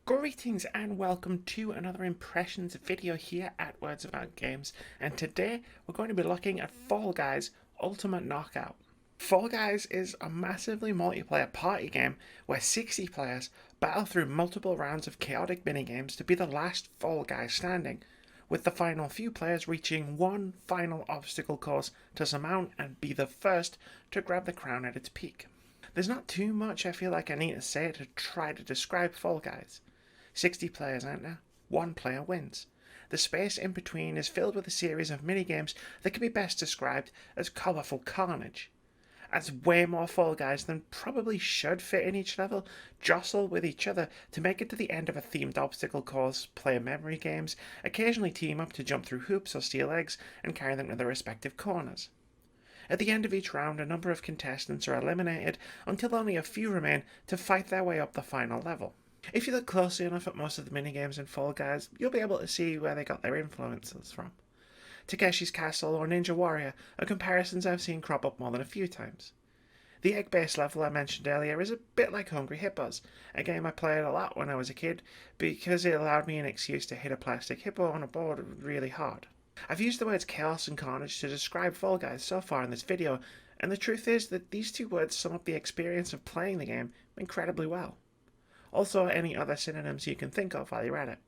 Greetings and welcome to another impressions video here at Words About Games, and today we're going to be looking at Fall Guys Ultimate Knockout. Fall Guys is a massively multiplayer party game where 60 players battle through multiple rounds of chaotic minigames to be the last Fall Guy standing, with the final few players reaching one final obstacle course to surmount and be the first to grab the crown at its peak. There's not too much I feel like I need to say to try to describe Fall Guys. 60 players, aren't there? One player wins. The space in between is filled with a series of minigames that can be best described as colourful carnage. As way more Fall Guys than probably should fit in each level jostle with each other to make it to the end of a themed obstacle course, play memory games, occasionally team up to jump through hoops or steal eggs and carry them to their respective corners. At the end of each round, a number of contestants are eliminated until only a few remain to fight their way up the final level. If you look closely enough at most of the minigames in Fall Guys, you'll be able to see where they got their influences from. Takeshi's Castle or Ninja Warrior are comparisons I've seen crop up more than a few times. The egg-based level I mentioned earlier is a bit like Hungry Hippos, a game I played a lot when I was a kid because it allowed me an excuse to hit a plastic hippo on a board really hard. I've used the words chaos and carnage to describe Fall Guys so far in this video, and the truth is that these two words sum up the experience of playing the game incredibly well. Also, any other synonyms you can think of while you're at it.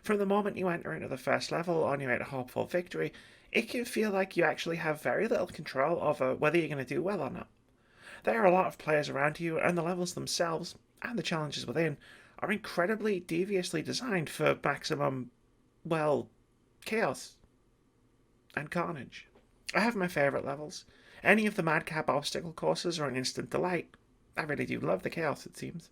From the moment you enter into the first level on your way to hopeful victory, it can feel like you actually have very little control over whether you're going to do well or not. There are a lot of players around you, and the levels themselves, and the challenges within, are incredibly deviously designed for maximum, well, chaos and carnage. I have my favourite levels. Any of the madcap obstacle courses are an instant delight. I really do love the chaos, it seems.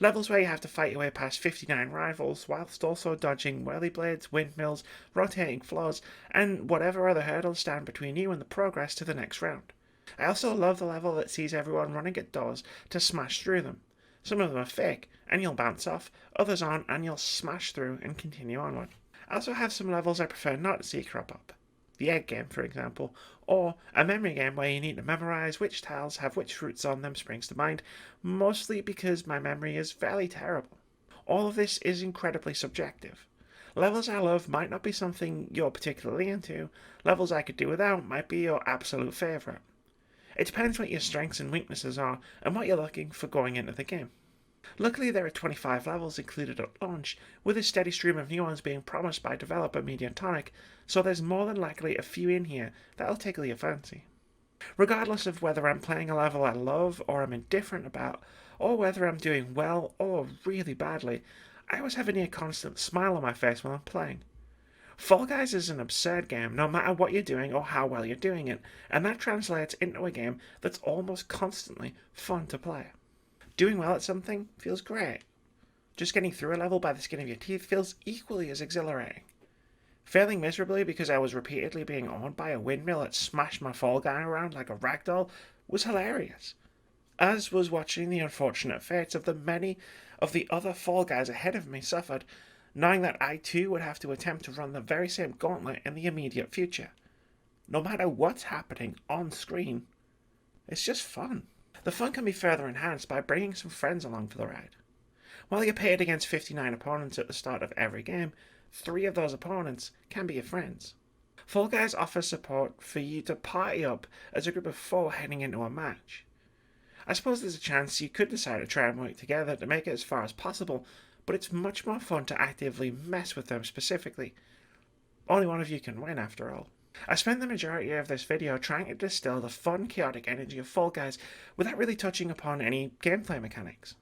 Levels where you have to fight your way past 59 rivals, whilst also dodging whirly blades, windmills, rotating floors, and whatever other hurdles stand between you and the progress to the next round. I also love the level that sees everyone running at doors to smash through them. Some of them are fake, and you'll bounce off, others aren't, and you'll smash through and continue onward. I also have some levels I prefer not to see crop up. The egg game, for example, or a memory game where you need to memorise which tiles have which fruits on them springs to mind, mostly because my memory is fairly terrible. All of this is incredibly subjective. Levels I love might not be something you're particularly into, levels I could do without might be your absolute favourite. It depends what your strengths and weaknesses are and what you're looking for going into the game. Luckily, there are 25 levels included at launch, with a steady stream of new ones being promised by developer Mediatonic, so there's more than likely a few in here that'll tickle your fancy. Regardless of whether I'm playing a level I love or I'm indifferent about, or whether I'm doing well or really badly, I always have a near constant smile on my face while I'm playing. Fall Guys is an absurd game no matter what you're doing or how well you're doing it, and that translates into a game that's almost constantly fun to play. Doing well at something feels great. Just getting through a level by the skin of your teeth feels equally as exhilarating. Failing miserably because I was repeatedly being awed by a windmill that smashed my Fall Guy around like a ragdoll was hilarious. As was watching the unfortunate fates of the many of the other Fall Guys ahead of me suffered, knowing that I too would have to attempt to run the very same gauntlet in the immediate future. No matter what's happening on screen, it's just fun. The fun can be further enhanced by bringing some friends along for the ride. While you're pitted against 59 opponents at the start of every game, 3 of those opponents can be your friends. Fall Guys offers support for you to party up as a group of 4 heading into a match. I suppose there's a chance you could decide to try and work together to make it as far as possible, but it's much more fun to actively mess with them specifically. Only one of you can win after all. I spent the majority of this video trying to distill the fun, chaotic energy of Fall Guys without really touching upon any gameplay mechanics.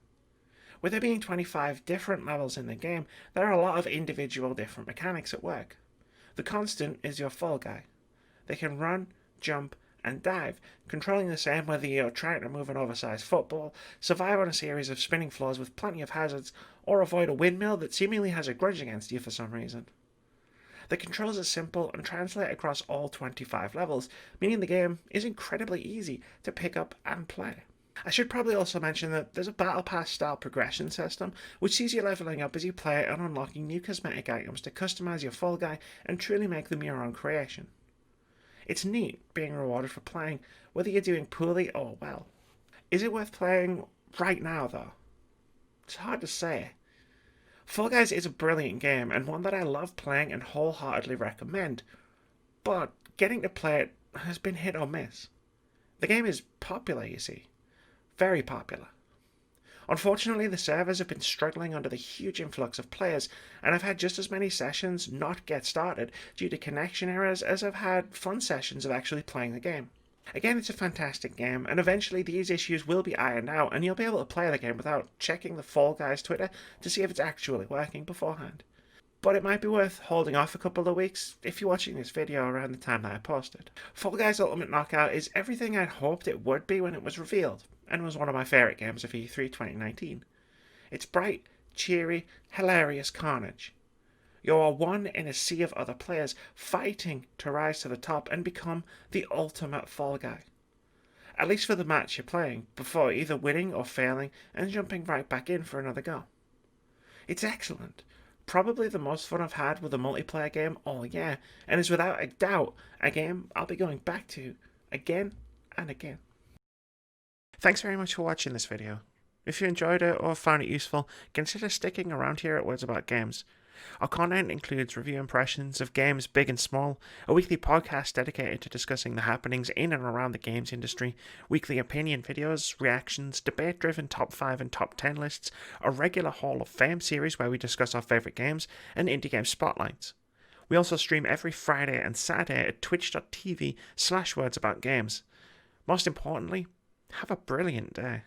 With there being 25 different levels in the game, there are a lot of individual different mechanics at work. The constant is your Fall Guy. They can run, jump, and dive, controlling the same whether you're trying to move an oversized football, survive on a series of spinning floors with plenty of hazards, or avoid a windmill that seemingly has a grudge against you for some reason. The controls are simple and translate across all 25 levels, meaning the game is incredibly easy to pick up and play. I should probably also mention that there's a Battle Pass style progression system, which sees you leveling up as you play and unlocking new cosmetic items to customize your Fall Guy and truly make them your own creation. It's neat being rewarded for playing, whether you're doing poorly or well. Is it worth playing right now, though? It's hard to say. Fall Guys is a brilliant game and one that I love playing and wholeheartedly recommend, but getting to play it has been hit or miss. The game is popular, you see. Very popular. Unfortunately, the servers have been struggling under the huge influx of players, and I've had just as many sessions not get started due to connection errors as I've had fun sessions of actually playing the game. Again, it's a fantastic game, and eventually these issues will be ironed out, and you'll be able to play the game without checking the Fall Guys Twitter to see if it's actually working beforehand. But it might be worth holding off a couple of weeks if you're watching this video around the time that I posted. Fall Guys Ultimate Knockout is everything I'd hoped it would be when it was revealed, and was one of my favourite games of E3 2019. It's bright, cheery, hilarious carnage. You are one in a sea of other players fighting to rise to the top and become the ultimate Fall Guy. At least for the match you're playing, before either winning or failing and jumping right back in for another go. It's excellent. Probably the most fun I've had with a multiplayer game all year, and is without a doubt a game I'll be going back to again and again. Thanks very much for watching this video. If you enjoyed it or found it useful, consider sticking around here at Words About Games. Our content includes review impressions of games big and small, a weekly podcast dedicated to discussing the happenings in and around the games industry, weekly opinion videos, reactions, debate-driven top 5 and top 10 lists, a regular Hall of Fame series where we discuss our favourite games, and indie game spotlights. We also stream every Friday and Saturday at twitch.tv/wordsaboutgames. Most importantly, have a brilliant day.